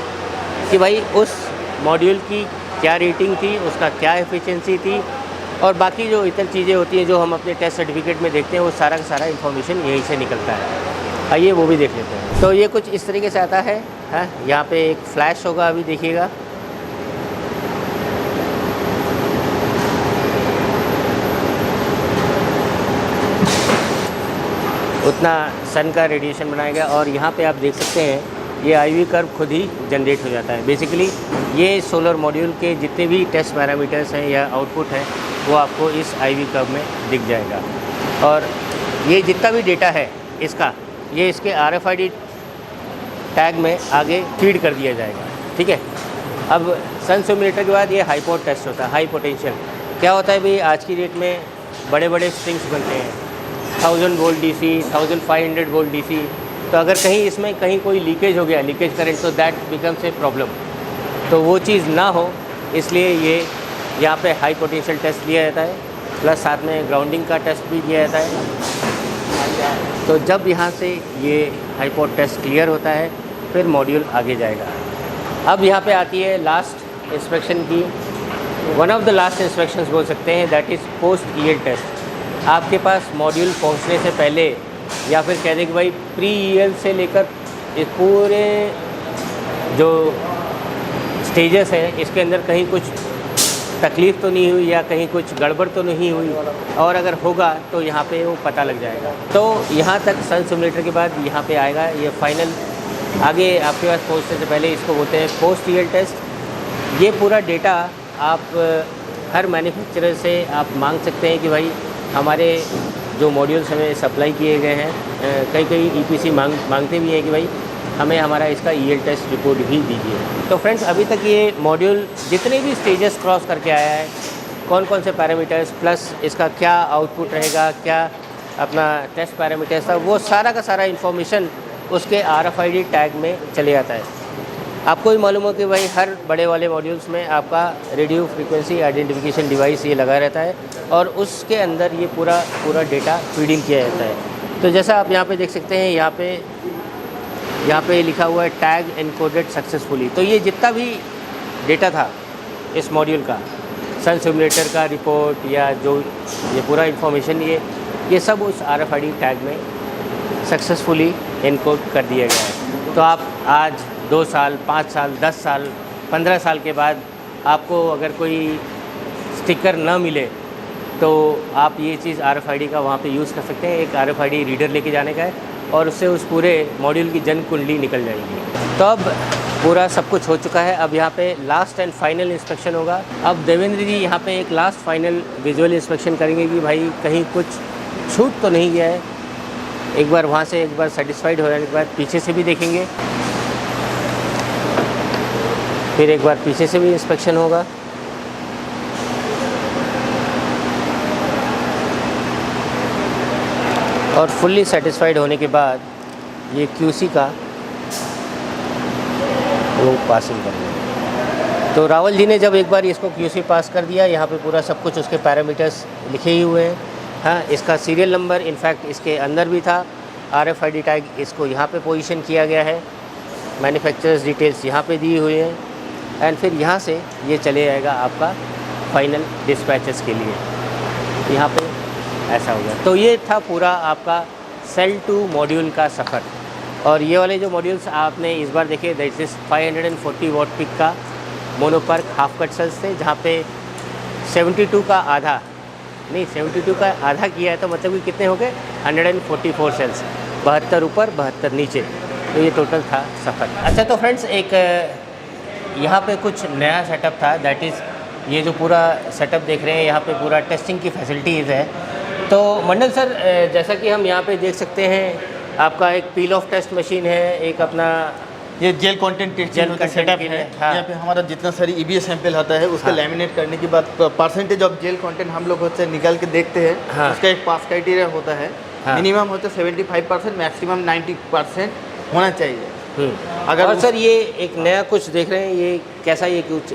कि भाई उस मॉड्यूल की क्या रेटिंग थी, उसका क्या एफिशिएंसी थी, और बाकी जो इतर चीज़ें होती हैं जो हम अपने टेस्ट सर्टिफिकेट में देखते हैं, वो सारा का सारा इन्फॉर्मेशन यहीं से निकलता है। आइए वो भी देख लेते हैं। तो ये कुछ इस तरीके से आता है। हाँ, यहाँ पे एक फ्लैश होगा, अभी देखिएगा। उतना सन का रेडिएशन बनाया गया और यहाँ पे आप देख सकते हैं ये IV कर्व खुद ही जनरेट हो जाता है। बेसिकली ये सोलर मॉड्यूल के जितने भी टेस्ट पैरामीटर्स हैं या आउटपुट है वो आपको इस IV कर्व में दिख जाएगा। और ये जितना भी डेटा है इसका, ये इसके RFID टैग में आगे फीड कर दिया जाएगा। ठीक है, अब सन सिमुलेटर के बाद ये हाईपोट टेस्ट होता है, हाई पोटेंशियल। क्या होता है भाई, आज की डेट में बड़े बड़े स्ट्रिंग्स बनते हैं, 1000 वोल्ट DC, 1500 वोल्ट DC। तो अगर कहीं इसमें कहीं कोई लीकेज हो गया, लीकेज करंट, तो दैट बिकम्स ए प्रॉब्लम। तो वो चीज़ ना हो इसलिए ये यहाँ पे हाई पोटेंशियल टेस्ट लिया जाता है, प्लस साथ में ग्राउंडिंग का टेस्ट भी किया जाता है। तो जब यहाँ से ये हाईपोट टेस्ट क्लियर होता है फिर मॉड्यूल आगे जाएगा। अब यहाँ पे आती है लास्ट इंस्पेक्शन की, one of the last inspections बोल सकते हैं, that is post EL test. आपके पास मॉड्यूल पहुँचने से पहले या फिर कह दें कि भाई प्री ईएल से लेकर इस पूरे जो स्टेजेस हैं इसके अंदर कहीं कुछ तकलीफ़ तो नहीं हुई या कहीं कुछ गड़बड़ तो नहीं हुई, और अगर होगा तो यहाँ पे वो पता लग जाएगा। तो यहाँ तक सन सिमुलेटर के बाद यहाँ पे आएगा ये फाइनल। आगे आपके पास पहुँचने से पहले इसको बोलते हैं पोस्ट ईएल टेस्ट। ये पूरा डेटा आप हर मैन्युफैक्चरर से आप मांग सकते हैं कि भाई हमारे जो मॉड्यूल्स हमें सप्लाई किए गए हैं, कई EPC मांगते भी हैं कि भाई हमें हमारा इसका ईएल टेस्ट रिपोर्ट भी दीजिए। तो फ्रेंड्स, अभी तक ये मॉड्यूल जितने भी स्टेजेस क्रॉस करके आया है, कौन कौन से पैरामीटर्स, प्लस इसका क्या आउटपुट रहेगा, क्या अपना टेस्ट पैरामीटर्स था, वो सारा का सारा इन्फॉर्मेशन उसके RFID टैग में चले जाता है। आपको ही मालूम हो कि भाई हर बड़े वाले मॉड्यूल्स में आपका रेडियो फ्रीक्वेंसी आइडेंटिफिकेशन डिवाइस ये लगा रहता है और उसके अंदर ये पूरा डेटा फीडिंग किया जाता है। तो जैसा आप यहाँ पे देख सकते हैं, यहाँ पे लिखा हुआ है टैग एनकोडेड सक्सेसफुली। तो ये जितना भी डेटा था इस मॉड्यूल का, सन सिमुलेटर का रिपोर्ट या जो ये पूरा इन्फॉर्मेशन, ये सब उस RFID टैग में सक्सेसफुली एनकोड कर दिया गया है। तो आप आज 2 साल, 5 साल, 10 साल, 15 साल के बाद आपको अगर कोई स्टिकर ना मिले तो आप ये चीज़ RFID का वहाँ पे यूज़ कर सकते हैं। एक RFID रीडर लेके जाने का है और उससे उस पूरे मॉड्यूल की जन कुंडली निकल जाएगी। तो अब पूरा सब कुछ हो चुका है। अब यहाँ पे लास्ट एंड फाइनल इंस्पेक्शन होगा। अब देवेंद्र जी यहाँ पे एक लास्ट फाइनल विजुअल इंस्पेक्शन करेंगे कि भाई कहीं कुछ छूट तो नहीं गया है। एक बार वहाँ से एक बार सेटिस्फाइड हो जाने के बाद पीछे से भी देखेंगे, फिर एक बार पीछे से भी इंस्पेक्शन होगा। और फुल्ली सेटिस्फाइड होने के बाद ये QC का वो पासिंग करेंगे। तो रावल जी ने जब एक बार इसको QC पास कर दिया, यहाँ पे पूरा सब कुछ उसके पैरामीटर्स लिखे ही हुए हैं। हाँ, इसका सीरियल नंबर इनफैक्ट इसके अंदर भी था, RFID टैग इसको यहाँ पे पोजीशन किया गया है, मैन्युफैक्चरर्स डिटेल्स यहाँ पे दी हुई हैं, एंड फिर यहाँ से ये चले जाएगा आपका फाइनल डिस्पैचेस के लिए। यहाँ पे ऐसा हो गया। तो ये था पूरा आपका सेल टू मॉड्यूल का सफ़र। और ये वाले जो मॉड्यूल्स आपने इस बार देखे, दैट इज़ 540 वॉट पिक का मोनोपर्क हाफ कट सेल्स थे, जहाँ पे 72 का आधा नहीं 72 का आधा किया है, तो मतलब कि कितने हो गए 144 सेल्स, 72 ऊपर 72 नीचे। तो ये टोटल था सफ़र। अच्छा, तो फ्रेंड्स एक यहाँ पे कुछ नया सेटअप था, दैट इज़ ये जो पूरा सेटअप देख रहे हैं, यहाँ पे पूरा टेस्टिंग की फैसिलिटीज़ है। तो मंडल सर, जैसा कि हम यहाँ पे देख सकते हैं, आपका एक पील ऑफ टेस्ट मशीन है, एक अपना ये जेल कंटेंट टेस्टिंग का सेटअप है। हाँ। यहाँ पे हमारा जितना सारी EBS सैंपल आता है उसका लैमिनेट करने के बाद परसेंटेज ऑफ जेल कंटेंट हम लोग होते निकाल के देखते हैं। हाँ। उसका एक पास क्राइटेरिया होता है। हाँ। मिनिमम होता है 75%, मैक्सिमम 90% होना चाहिए। अगर और सर ये एक नया कुछ देख रहे हैं, ये कैसा, ये कुछ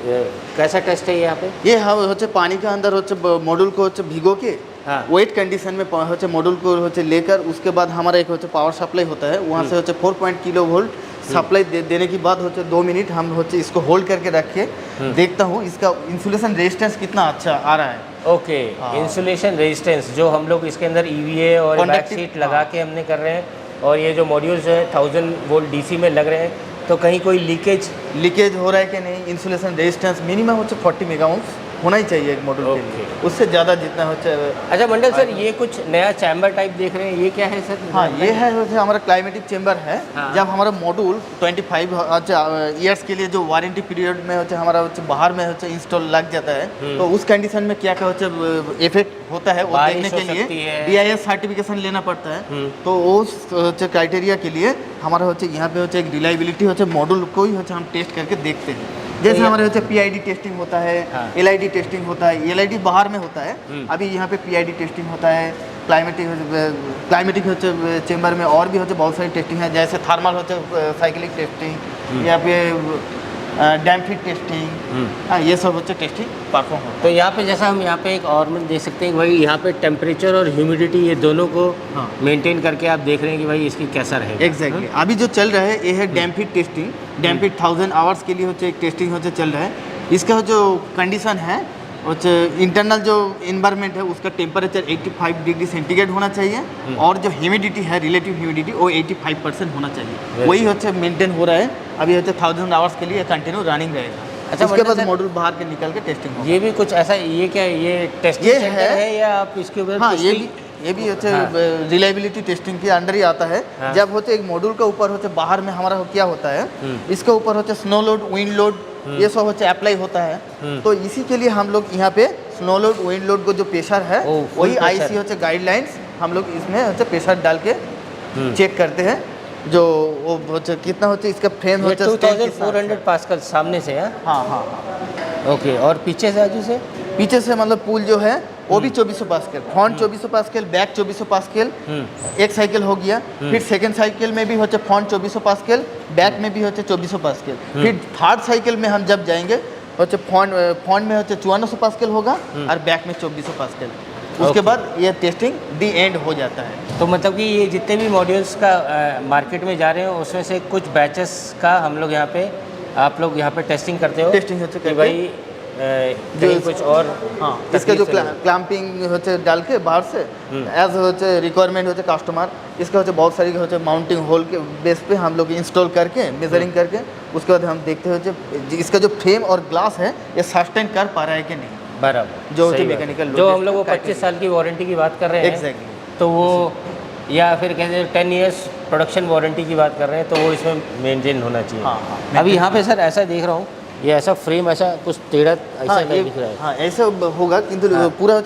कैसा टेस्ट है यहाँ पे? ये हम होते पानी के अंदर होते मॉड्यूल को होते भिगो के हाँ। वेट कंडीशन में होते मॉड्यूल को होते लेकर, उसके बाद हमारा एक होते पावर सप्लाई होता है, वहाँ से होते 4 किलो वोल्ट सप्लाई देने के बाद होते 2 मिनट हम होते इसको होल्ड करके रख के देखता हूँ इसका इंसुलेशन रेजिस्टेंस कितना अच्छा आ रहा है। ओके, इंसुलेशन रेजिस्टेंस जो हम लोग इसके अंदर EVA और बैक शीट लगा के हमने कर रहे हैं, और ये जो मॉड्यूल्स हैं 1000 वोल्ट DC में लग रहे हैं, तो कहीं कोई लीकेज हो रहा है कि नहीं। इंसुलेशन रेजिस्टेंस मिनिमम होते 40 मेगा ओम्स होना ही चाहिए एक मॉड्यूल के लिए, उससे ज़्यादा जितना होता है। अच्छा मंडल सर, ये कुछ नया चैम्बर टाइप देख रहे हैं, ये क्या है सर? हाँ, ये है होते हमारा क्लाइमेटिक चेंबर है। हाँ। जब हमारा मॉड्यूल 25 ईयर्स के लिए जो वारंटी पीरियड में होते हमारा होते बाहर में होते इंस्टॉल लग जाता है, तो उस कंडीशन में क्या क्या होते इफेक्ट होता है वो देखने के लिए BIS सर्टिफिकेशन लेना पड़ता है। तो उस क्राइटेरिया के लिए हमारा होते यहाँ पे होते एक रिलायबिलिटी होते मॉड्यूल को ही होते हम टेस्ट करके देखते हैं। जैसे हमारे होते PID टेस्टिंग होता है, हाँ। LID टेस्टिंग होता है। LID बाहर में होता है, अभी यहाँ पे PID टेस्टिंग होता है। क्लाइमेटिक होते चेंबर में और भी होते बहुत सारी टेस्टिंग है, जैसे थर्मल होते साइक्लिक टेस्टिंग या फिर डैम फिट टेस्टिंग, ये सब होते टेस्टिंग परफॉर्म होता है। तो यहाँ पे जैसा हम यहाँ पे एक और में देख सकते हैं कि भाई यहाँ पे टेम्परेचर और ह्यूमिडिटी ये दोनों को हाँ। मेंटेन करके आप देख रहे हैं कि भाई इसकी कैसा रहेगा। एग्जैक्टली अभी जो चल रहा है ये है dam fit testing. Dam fit 1000 hours के लिए होते एक टेस्टिंग होते चल रहा है। इसका जो कंडीशन है होते इंटरनल जो इन्वायरमेंट है उसका टेम्परेचर 85 डिग्री सेंटीग्रेड होना चाहिए, और जो ह्यूमिडिटी है रिलेटिव ह्यूमिडिटी वो 85% होना चाहिए। वही होते मेंटेन हो रहा है। अभी होते 1000 आवर्स के लिए कंटिन्यू रनिंग रहेगा। अच्छा, उसके बाद मॉड्यूल बाहर के निकल के टेस्टिंग होगा। ये भी कुछ ऐसा, ये क्या है, ये टेस्टिंग ये सेंटर है या आप इसके ऊपर? हाँ, ये भी होते रिलायबिलिटी टेस्टिंग के अंडर ही आता है। हाँ। जब होते एक मॉड्यूल के ऊपर होते बाहर में हमारा क्या होता है, इसके ऊपर होते स्नो लोड, विंड लोड, ये सब होते अप्लाई होता है। तो इसी के लिए हम लोग यहाँ पे स्नो लोड, विंड लोड को जो प्रेशर है वही IC होते गाइडलाइंस हम लोग इसमें होते प्रेशर डाल के चेक करते हैं। जो वो होते कितना होते इसका फ्रेम होते 2400 पास्कल सामने से है। हाँ। ओके, और पीछे से आजू से? पीछे से मतलब पूल जो है वो भी 2400 pascal, front 2400 pascal, back 2400 pascal, एक साइकिल हो गया। फिर सेकंड साइकिल में भी होते फ्रंट 2400 पास्कल, बैक में भी होते 2400 पास्कल। फिर थर्ड साइकिल में हम जब जाएंगे होते फ्रंट में होते 5400 पास्कल होगा और बैक में 2400 पास्कल। उसके बाद ये टेस्टिंग दी एंड हो जाता है। तो मतलब कि ये जितने भी मॉड्यूल्स का मार्केट में जा रहे हो उसमें से कुछ बैचेस का हम लोग यहाँ पे, आप लोग यहाँ पे टेस्टिंग करते हो? टेस्टिंग होते कि भाई जो कुछ और हाँ, इसका जो क्लैंपिंग होते डाल के बाहर से एज होते रिक्वायरमेंट होते कस्टमर, इसका होते बहुत सारी होते माउंटिंग होल के बेस पे हम लोग इंस्टॉल करके मेजरिंग करके उसके बाद हम देखते होते इसका जो फ्रेम और ग्लास है ये सस्टेन कर पा रहा है कि नहीं। बराबर, जो होते मैकेनिकल जो हम लोग वो 25 साल की वारंटी की बात कर रहे हैं। एग्जैक्टली। तो वो या फिर कहते हैं 10 years प्रोडक्शन वारंटी की बात कर रहे हैं तो वो इसमें मेंटेन होना चाहिए। हाँ, हाँ, अभी यहाँ पे सर ऐसा देख रहा हूँ, ये ऐसा फ्रेम ऐसा कुछ टेढ़ा ऐसा हाँ टाइप दिख रहा है। हाँ ऐसा होगा, किंतु पूरा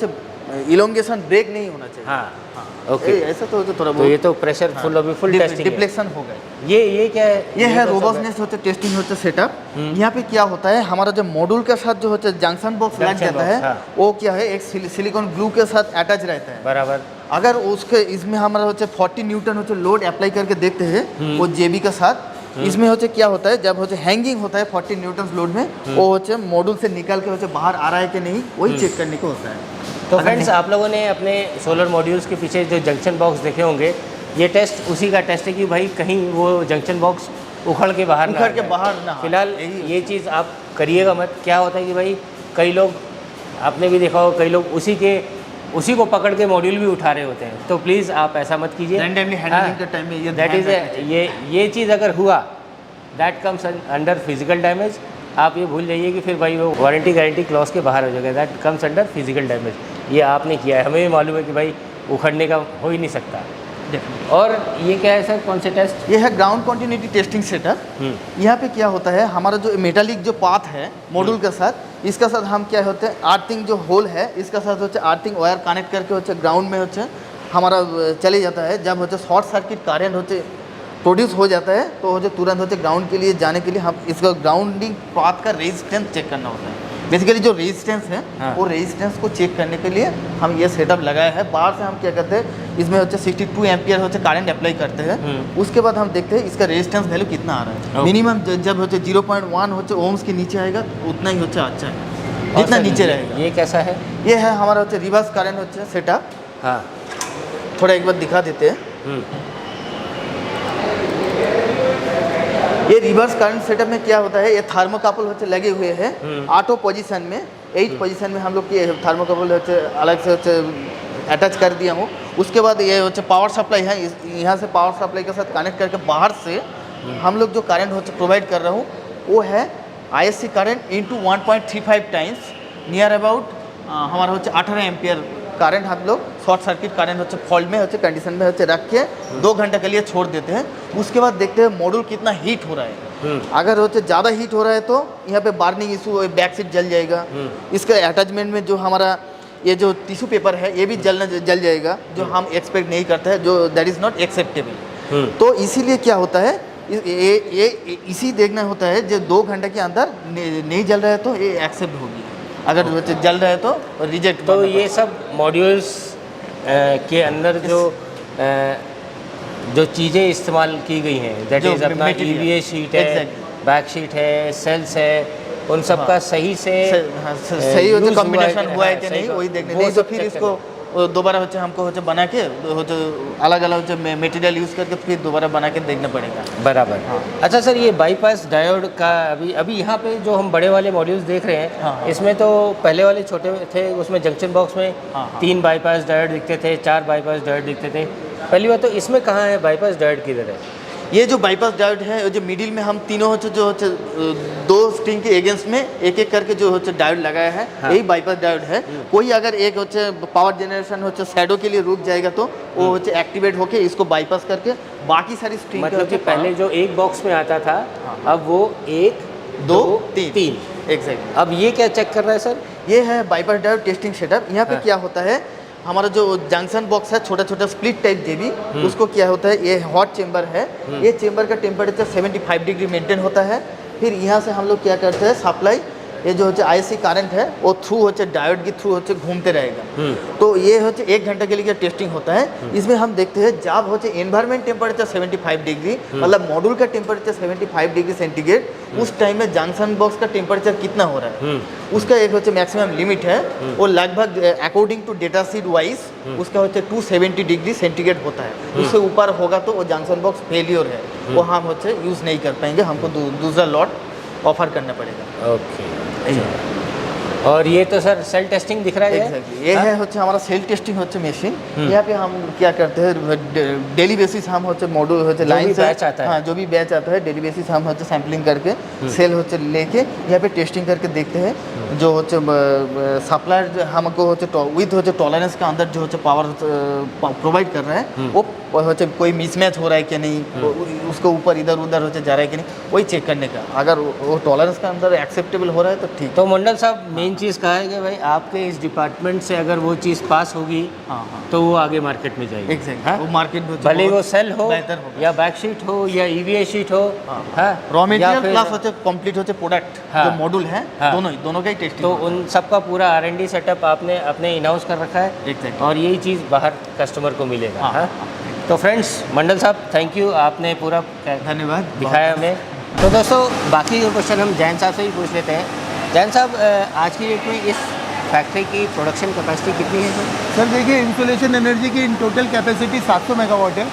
इलोंगेशन ब्रेक नहीं होना चाहिए। हाँ, हाँ ओके। ऐसा तो थोड़ा तो ये तो प्रेशर फुल अभी फुल टेस्टिंग है। डिफ्लेक्शन होगा। ये क्या है? ये है तो सब रोबस्टनेस होते टेस्टिंग होते सेटअप। यहाँ पे क्या होता है, हमारा जो मॉड्यूल के साथ जो होता है जंक्शन बॉक्स लग जंक्शन जाता बॉक्स, है, हाँ। वो क्या है एक सिलिकॉन ग्लू के साथ अटैच रहता है। बराबर। अगर उसके इसमें हमारा होते 40 न्यूटन होते लोड अप्लाई करके देखते हैं वो जेबी के साथ, इसमें होते क्या होता है जब होते हैंगिंग होता है 40 न्यूटन लोड में, वो होते मॉड्यूल से निकल के होते बाहर आ रहा है कि नहीं, वही चेक करने को होता है। तो फ्रेंड्स, आप लोगों ने अपने सोलर मॉड्यूल्स के पीछे जो जंक्शन बॉक्स देखे होंगे, ये टेस्ट उसी का टेस्ट है कि भाई कहीं वो जंक्शन बॉक्स उखड़ के बाहर ना आ जाए। फिलहाल ये चीज़ आप करिएगा मत। क्या होता है कि भाई कई लोग, आपने भी देखा होगा, कई लोग उसी को पकड़ के मॉड्यूल भी उठा रहे होते हैं, तो प्लीज़ आप ऐसा मत कीजिए। रैंडमली हैंडलिंग के टाइम में ये दैट इज़ ये चीज़ अगर हुआ, that comes under physical damage. आप ये भूल जाइए कि फिर भाई वो वारंटी गारंटी क्लॉज के बाहर हो जाएगा। That comes under physical damage. ये आपने किया है, हमें भी मालूम है कि भाई उखड़ने का हो ही नहीं सकता। और ये क्या है सर, कौन से टेस्ट? ये है ग्राउंड कंटिन्यूटी टेस्टिंग सेटअप। यहाँ पे क्या होता है, हमारा जो मेटालिक जो पाथ है मॉड्यूल के साथ, इसका साथ हम क्या होते हैं आर्थिंग जो होल है इसका साथ होते आर्थिंग वायर कनेक्ट करके होते ग्राउंड में होते हमारा चले जाता है। जब होते शॉर्ट सर्किट करंट होते प्रोड्यूस हो जाता है तो होते तुरंत होते ग्राउंड के लिए जाने के लिए हम इसका ग्राउंडिंग पाथ का रेजिस्टेंस चेक करना होता है। बेसिकली जो रेजिस्टेंस है, हाँ। वो रेजिस्टेंस को चेक करने के लिए हम ये सेटअप लगाया है। बाहर से हम क्या करते हैं, इसमें होते 62 एम्पियर होते करंट अप्लाई करते हैं। उसके बाद हम देखते हैं इसका रेजिस्टेंस वैल्यू कितना आ रहा है। मिनिमम जब होते 0.1 होते ओम्स के नीचे आएगा उतना ही होता अच्छा है, जितना नीचे रहेगा। ये कैसा है? ये है हमारा होते रिवर्स करंट होते सेटअप। हाँ, थोड़ा एक बार दिखा देते हैं। ये रिवर्स करंट सेटअप में क्या होता है, ये थर्मोकपल होते लगे हुए हैं 8 पोजीशन में, 8 पोजीशन में हम लोग ये थर्मोकपल होते अलग से होते अटैच कर दिया हूँ। उसके बाद ये होते पावर सप्लाई है, यहाँ से पावर सप्लाई के साथ कनेक्ट करके बाहर से हम लोग जो करंट होते प्रोवाइड कर रहा हूँ वो है ISC current into 1.35 times near about हमारा होते 18 एम्पियर करंट हम लोग शॉर्ट सर्किट करंट होते फॉल्ट में होते कंडीशन में होते रख के 2 घंटे के लिए छोड़ देते हैं। उसके बाद देखते हैं मॉड्यूल कितना हीट हो रहा है। अगर होते ज़्यादा हीट हो रहा है तो यहाँ पे बार्निंग इशू, बैक सीट जल जाएगा। इसका अटैचमेंट में जो हमारा ये जो टिश्यू पेपर है ये भी जल जाएगा, जो हम एक्सपेक्ट नहीं करते हैं, जो दैट इज़ नॉट एक्सेप्टेबल। तो इसीलिए क्या होता है, ये इसी देखना होता है जो 2 घंटे के अंदर नहीं जल रहा है तो ये एक्सेप्ट होगी, अगर जल रहा है तो रिजेक्ट। तो ये सब मॉड्यूल्स के अंदर जो चीज़ें इस्तेमाल की गई हैं, दैट इज़ अपना EVA शीट है, बैक शीट है, सेल्स है, उन सब का सही से सही होता कॉम्बिनेशन हुआ है कि नहीं वही देखने, नहीं तो फिर इसको दोबारा होते हमको होते बना के होते अलग अलग मटेरियल यूज़ करके फिर दोबारा बना के देखना पड़ेगा। बराबर। हाँ। अच्छा सर, ये बाईपास डायोड का अभी यहाँ पे जो हम बड़े वाले मॉड्यूल्स देख रहे हैं, हाँ। इसमें तो पहले वाले छोटे थे, उसमें जंक्शन बॉक्स में 3 बाईपास डायोड दिखते थे, 4 बाईपास डायोड दिखते थे। पहली बात तो इसमें कहाँ है बाईपास डायोड किधर है? ये जो बाईपास डायोड है, जो मिडिल में हम तीनों होते जो होते 2 स्ट्रिंग के अगेंस्ट में एक एक करके जो होते डायोड लगाया है, हाँ। यही बाईपास डायोड है। कोई अगर एक होते पावर जनरेशन होते शैडो के लिए रुक जाएगा तो वो होते एक्टिवेट होके इसको बाईपास करके बाकी सारी स्ट्रिंग मतलब कि पहले जो एक बॉक्स में आता था, अब वो 1 2 3 एग्जैक्टली। अब ये क्या चेक कर रहा है सर? ये है बाईपास डायोड टेस्टिंग सेटअप। यहाँ पे क्या होता है, हमारा जो जंक्शन बॉक्स है छोटा छोटा स्प्लिट टाइप जेबी, उसको क्या होता है, ये हॉट चेंबर है, ये चेंबर का टेम्परेचर 75 डिग्री मेंटेन होता है। फिर यहाँ से हम लोग क्या करते हैं, सप्लाई ये जो होते ISC करंट है वो थ्रू होते डायोड के थ्रू होते घूमते रहेगा। तो ये होते 1 घंटे के लिए टेस्टिंग होता है। इसमें हम देखते हैं जब होते एनवायरमेंट टेम्परेचर 75 डिग्री, मतलब मॉड्यूल का टेम्परेचर 75 डिग्री सेंटीग्रेड, उस टाइम में जंक्शन बॉक्स का टेम्परेचर कितना हो रहा है, उसका एक होते मैक्सिमम लिमिट है। वो लगभग according to data sheet wise उसका होते 270 डिग्री सेंटीग्रेड होता है। उससे ऊपर होगा तो वो जंक्शन बॉक्स फेलियर है, वो हम होते यूज़ नहीं कर पाएंगे, हमको दूसरा लॉट ऑफर करना पड़ेगा। ओके। और ये तो सर सेल टेस्टिंग दिख रहा है। Exactly. ये है होते हमारा सेल टेस्टिंग होते मशीन। यहाँ पे हम क्या करते हैं, डेली बेसिस हम होते मॉड्यूल होते लाइन से बैच आता है, हाँ जो भी बैच आता है डेली बेसिस हम होते सैम्पलिंग करके सेल होते लेके यहाँ पे टेस्टिंग करके देखते हैं। जो होते सप्लायर हमको होते विथ होते टॉलरेंस का अंदर जो होते पावर प्रोवाइड कर रहे हैं वो वो होचे कोई मिसमैच हो रहा है कि नहीं, उसको ऊपर इधर उधर होचे जा रहा है कि नहीं, वही चेक करने का। अगर वो टॉलरेंस का अंदर एक्सेप्टेबल हो रहा है तो ठीक। तो मंडल साहब मेन चीज़ कहा है कि भाई आपके इस डिपार्टमेंट से अगर वो चीज़ पास होगी हाँ हाँ तो वो आगे मार्केट में जाएगी। एग्जैक्ट, हाँ? वो मार्केट में भले वो सेल हो बेहतर होगा। या बैक शीट हो या ईवीए शीट हो, हाँ, रॉ या मटेरियल फिर- प्लस होचे कंप्लीट होचे प्रोडक्ट हाँ। जो मॉड्यूल है, हाँ। दोनों का ही टेस्टिंग। तो उन सबका पूरा R&D सेटअप आपने अपने इनहाउस कर रखा है Exactly. और यही चीज़ बाहर कस्टमर को मिलेगा। हाँ, हाँ? तो फ्रेंड्स मंडल साहब थैंक यू, आपने पूरा धन्यवाद दिखाया हमें। तो दोस्तों बाकी के क्वेश्चन हम जैन साहब से ही पूछ लेते हैं। जैन साहब आज की डेट में इस फैक्ट्री की प्रोडक्शन कैपेसिटी कितनी है सर? सर देखिए, इंसुलेशन एनर्जी की इन टोटल कैपेसिटी 700 मेगावाट है।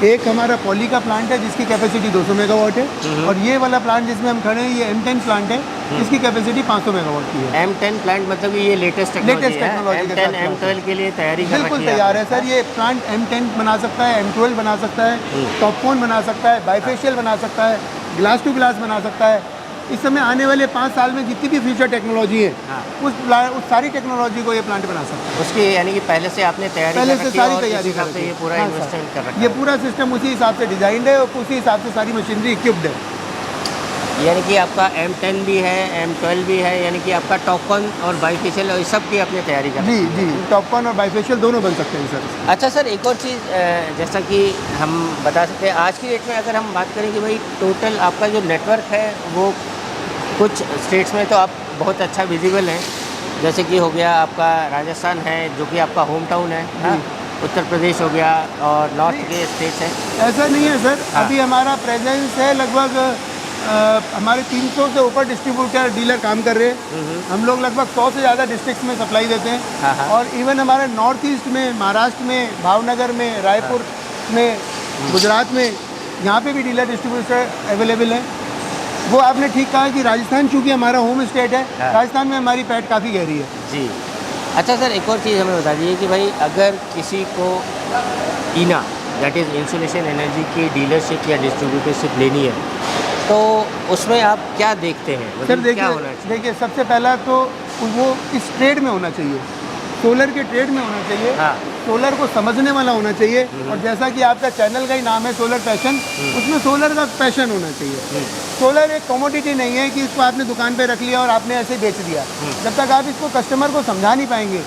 एक हमारा पॉली का प्लांट है जिसकी कैपेसिटी 200 मेगावाट है, और ये वाला प्लांट जिसमें हम खड़े हैं ये M10 प्लांट है, इसकी कैपेसिटी 500 मेगावाट की है। M10 प्लांट मतलब कि ये लेटेस्ट टेक्नोलॉजी है। टेक्नोलॉजी के M10 साथ M12 के लिए तैयारी कर बिल्कुल रखी है तैयार है आपने। सर। ये प्लांट M10 बना सकता है, M12 बना सकता है, टॉपकॉन बना सकता है, बाइफेशियल बना सकता है, ग्लास टू ग्लास बना सकता है। इस समय आने वाले 5 साल में जितनी भी फ्यूचर टेक्नोलॉजी है, हाँ। उस सारी टेक्नोलॉजी को ये प्लांट बना सकता है। उसकी यानी कि पहले से आपने तैयारी पहले कर से रखी है सारी और इस तैयारी हिसाब कर से रखी ये है। पूरा हाँ, इन्वेस्टमेंट कर रखा ये है। पूरा सिस्टम उसी हिसाब से डिजाइंड है और उसी हिसाब से सारी मशीनरी इक्विप्ड है। यानी कि आपका M10 भी है, M12 भी है, यानी कि आपका टॉपकॉन और बाइफेशियल और इस सब की आपने तैयारी कर जी रखी है। जी, टॉपकॉन और बाइफेशियल दोनों बन सकते हैं सर। अच्छा सर एक और चीज़ जैसा कि हम बता सकते हैं आज की डेट में अगर हम बात करें कि भाई टोटल आपका जो नेटवर्क है वो कुछ स्टेट्स में तो आप बहुत अच्छा विजिबल है, जैसे कि हो गया आपका राजस्थान है जो कि आपका होम टाउन है, हाँ? उत्तर प्रदेश हो गया और नॉर्थ के स्टेट्स है। ऐसा नहीं है सर, हाँ। अभी हमारा प्रेजेंस है लगभग हमारे 300 से ऊपर डिस्ट्रीब्यूटर डीलर काम कर रहे हैं। हम लोग लगभग 100 से ज़्यादा डिस्ट्रिक्ट में सप्लाई देते हैं। हाँ, हाँ। और इवन हमारे नॉर्थ ईस्ट में, महाराष्ट्र में, भावनगर में, रायपुर में, गुजरात में, यहाँ पे भी डीलर डिस्ट्रीब्यूटर अवेलेबल हैं। वो आपने ठीक कहा कि राजस्थान चूँकि हमारा होम स्टेट है, हाँ। राजस्थान में हमारी पैठ काफ़ी गहरी है। जी अच्छा सर एक और चीज़ हमें बता दीजिए कि भाई अगर किसी को ईना दैट इज़ इंसुलेशन एनर्जी की डीलरशिप या डिस्ट्रीब्यूटरशिप लेनी है तो उसमें आप क्या देखते हैं? सर मतलब क्या होना देखिए चाहिए? देखिए, सबसे पहला तो वो इस ट्रेड में होना चाहिए, सोलर के ट्रेड में होना चाहिए, हाँ। सोलर को समझने वाला होना चाहिए। और जैसा कि आपका चैनल का ही नाम है सोलर पैशन, उसमें सोलर का पैशन होना चाहिए। सोलर एक कमोडिटी नहीं है कि इसको आपने दुकान पे रख लिया और आपने ऐसे बेच दिया। जब तक आप इसको कस्टमर को समझा नहीं पाएंगे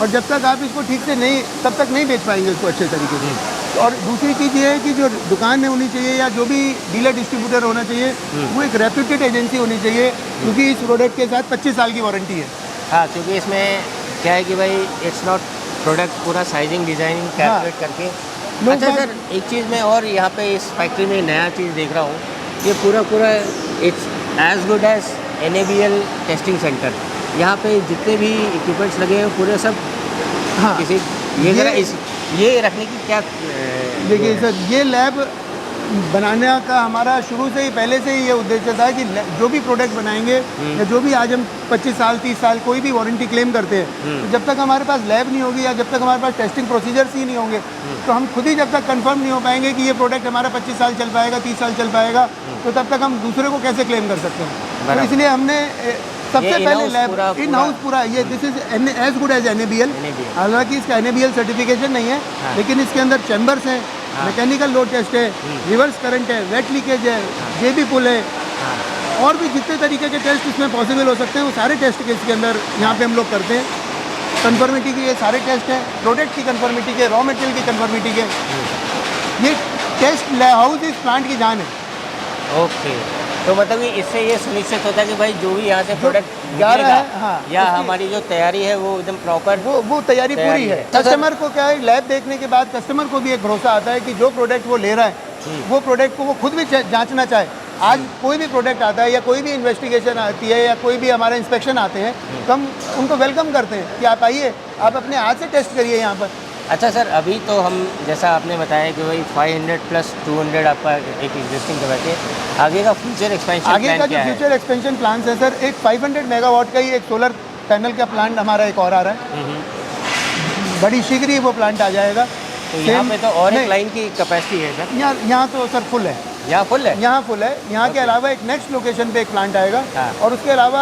और जब तक आप इसको ठीक से नहीं, तब तक नहीं बेच पाएंगे इसको अच्छे तरीके से। और दूसरी चीज़ ये है कि जो दुकान में होनी चाहिए या जो भी डीलर डिस्ट्रीब्यूटर होना चाहिए वो एक रेप्यूटेड एजेंसी होनी चाहिए, क्योंकि इस प्रोडक्ट के साथ 25 साल की वारंटी है। हाँ क्योंकि इसमें क्या है कि भाई इट्स नॉट प्रोडक्ट पूरा साइजिंग डिज़ाइनिंग कैलकुलेट करके। लोग अच्छा बात- सर एक चीज़ मैं और यहाँ पे इस फैक्ट्री में नया चीज़ देख रहा हूँ, ये पूरा it's as good as NABL testing centre. यहाँ पे जितने भी इक्विपमेंट्स लगे हैं पूरे सब हाँ। किसी ये रखने की क्या देखिए सर, ये लैब बनाने का हमारा शुरू से ही, पहले से ही ये उद्देश्य था कि जो भी प्रोडक्ट बनाएंगे या जो भी आज हम 25 साल 30 साल कोई भी वारंटी क्लेम करते हैं, तो जब तक हमारे पास लैब नहीं होगी या जब तक हमारे पास टेस्टिंग प्रोसीजर्स ही नहीं होंगे तो हम खुद ही जब तक कंफर्म नहीं हो पाएंगे कि ये प्रोडक्ट हमारा 25 साल चल पाएगा, 30 साल चल पाएगा, तो तब तक हम दूसरे को कैसे क्लेम कर सकते हैं। तो बराबर। इसलिए हमने सबसे ये पहले in-house लैब इन हाउस पूरा ये this is as good as NABL। NABL। हालांकि इसका NABL सर्टिफिकेशन नहीं है, हाँ। लेकिन इसके अंदर चैम्बर्स हैं, मैकेनिकल लोड टेस्ट है, रिवर्स करंट है, वेट लीकेज है, JB पुल है, और भी जितने तरीके के टेस्ट इसमें पॉसिबल हो सकते हैं वो सारे टेस्ट के इसके अंदर यहाँ पे हम लोग करते हैं। कंफर्मिटी के ये सारे टेस्ट हैं, प्रोडक्ट की कंफर्मिटी के, रॉ मटेरियल की कंफर्मिटी के। ये टेस्ट हाउस इस प्लांट की जान है। ओके तो मतलब कि इससे ये सुनिश्चित होता है कि भाई जो भी यहाँ से प्रोडक्ट जा रहा निकलेगा है, हाँ, या उसकी- हमारी जो तैयारी है वो एकदम प्रॉपर वो तैयारी पूरी है। तो कस्टमर को क्या है, लैब देखने के बाद कस्टमर को भी एक भरोसा आता है कि जो प्रोडक्ट वो ले रहा है वो प्रोडक्ट को वो खुद भी जांचना चाहे। आज कोई भी प्रोडक्ट आता है या कोई भी इन्वेस्टिगेशन आती है या कोई भी हमारा इंस्पेक्शन आते हैं तो हम उनको वेलकम करते हैं कि आप आइए, आप अपने हाथ से टेस्ट करिए यहाँ पर। अच्छा सर अभी तो हम जैसा आपने बताया कि भाई 500 प्लस 200 आपका एक एग्जिस्टिंग कैपेसिटी है, आगे का फ्यूचर एक्सपेंशन आगे का प्लान जो क्या है? फ्यूचर एक्सपेंशन प्लान है सर, एक 500 मेगावाट का ही एक सोलर पैनल का प्लांट हमारा एक और आ रहा है। बड़ी शीघ्र ही वो प्लांट आ जाएगा। तो यहाँ Same- पे तो और एक नहीं, लाइन की कैपेसिटी है सर। यहाँ तो सर फुल है। यहाँ फुल है? यहाँ फुल है। यहाँ के अलावा एक नेक्स्ट लोकेशन पे एक प्लांट आएगा हाँ। और उसके अलावा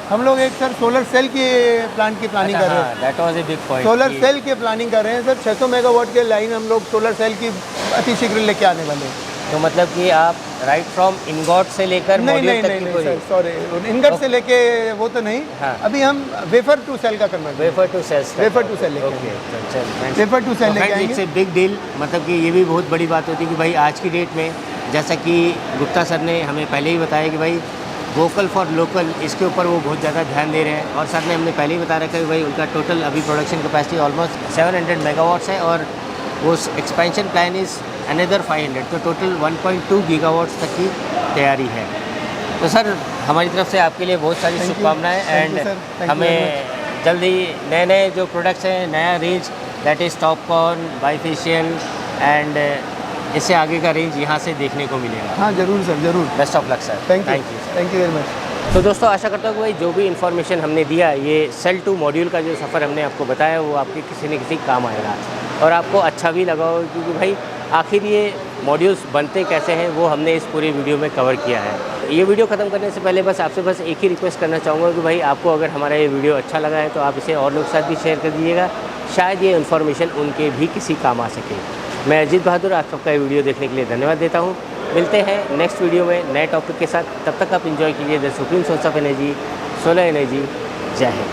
हम लोग एक सर सोलर सेल के प्लांट की प्लानिंग कर रहे हैं। That was a big point. Solar cell की प्लानिंग कर रहे हैं सर। 600 मेगावाट के लाइन हम लोग सोलर सेल की अतिशीघ्र लेके आने वाले हैं। तो मतलब कि आप राइट फ्रॉम इनगॉट से लेकर नहीं मॉड्यूल नहीं तक नहीं की नहीं पूरी सर, सॉरी, इनगट से लेके वो तो नहीं। हाँ। अभी हम वेफर टू सेल का करना है। Wafer to cells wafer to cell लेके ओके चल वेफर टू सेल लेके इट्स आएंगे। A big deal. मतलब कि ये भी बहुत बड़ी बात होती है कि भाई आज की डेट में, जैसा कि गुप्ता सर ने हमें पहले ही बताया कि भाई वोकल फॉर लोकल, इसके ऊपर वो बहुत ज़्यादा ध्यान दे रहे हैं। और सर ने हमने पहले ही बता रखा है कि भाई उनका टोटल अभी प्रोडक्शन कैपेसिटी ऑलमोस्ट 700 मेगावाट्स है और वो एक्सपेंशन प्लान इज़ अनदर 500, तो टोटल 1.2 गीगावाट्स तक की तैयारी है। तो सर हमारी तरफ से आपके लिए बहुत सारी Thank you. शुभकामनाएं Thank you, and sir. Thank you हमें जल्दी नए नए जो प्रोडक्ट्स हैं, नया range that is TOPCon, bifacial and इससे आगे का रेंज यहाँ से देखने को मिलेगा। हाँ जरूर सर, जरूर। Best of luck sir. Thank you, sir. Thank you very much. तो दोस्तों आशा करता हूँ कि भाई जो भी इन्फॉर्मेशन हमने दिया, ये सेल टू मॉड्यूल का जो सफ़र हमने आपको बताया वो आपके किसी न किसी काम आएगा और आपको अच्छा भी लगा होगा, क्योंकि भाई आखिर ये मॉड्यूल्स बनते कैसे हैं वो हमने इस पूरे वीडियो में कवर किया है। ये वीडियो ख़त्म करने से पहले बस आपसे बस एक ही रिक्वेस्ट करना चाहूँगा कि भाई आपको अगर हमारा ये वीडियो अच्छा लगा है तो आप इसे और लोग के साथ भी शेयर कर दीजिएगा, शायद ये इन्फॉर्मेशन उनके भी किसी काम आ सके। मैं अजीत बहादुर आप सबका ये वीडियो देखने के लिए धन्यवाद देता हूँ। मिलते हैं नेक्स्ट वीडियो में नए टॉपिक के साथ। तब तक आप इंजॉय कीजिए the supreme source of energy, solar energy. जय हिंद।